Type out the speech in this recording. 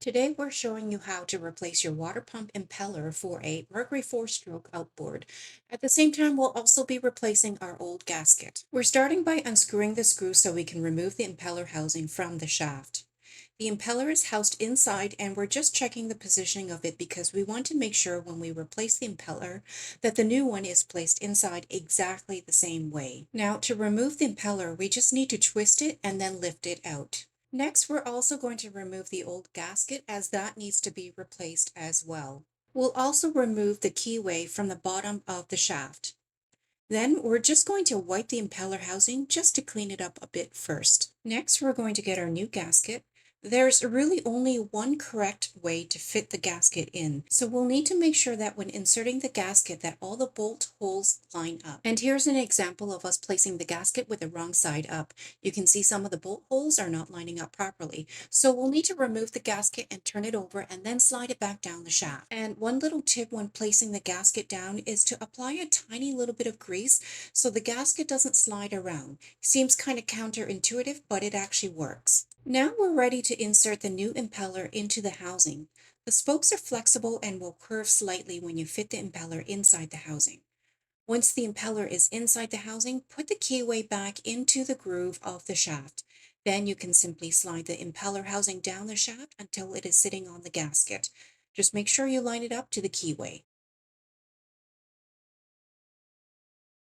Today we're showing you how to replace your water pump impeller for a Mercury 4-stroke outboard. At the same time, we'll also be replacing our old gasket. We're starting by unscrewing the screw so we can remove the impeller housing from the shaft. The impeller is housed inside and we're just checking the positioning of it because we want to make sure when we replace the impeller that the new one is placed inside exactly the same way. Now to remove the impeller, we just need to twist it and then lift it out. Next, we're also going to remove the old gasket as that needs to be replaced as well. We'll also remove the keyway from the bottom of the shaft. Then we're just going to wipe the impeller housing just to clean it up a bit first. Next, we're going to get our new gasket. There's really only one correct way to fit the gasket in, so we'll need to make sure that when inserting the gasket that all the bolt holes line up. And here's an example of us placing the gasket with the wrong side up. You can see some of the bolt holes are not lining up properly, so we'll need to remove the gasket and turn it over and then slide it back down the shaft. And one little tip when placing the gasket down is to apply a tiny little bit of grease so the gasket doesn't slide around. Seems kind of counterintuitive, but it actually works. Now we're ready to insert the new impeller into the housing. The spokes are flexible and will curve slightly when you fit the impeller inside the housing. Once the impeller is inside the housing, put the keyway back into the groove of the shaft. Then you can simply slide the impeller housing down the shaft until it is sitting on the gasket. Just make sure you line it up to the keyway.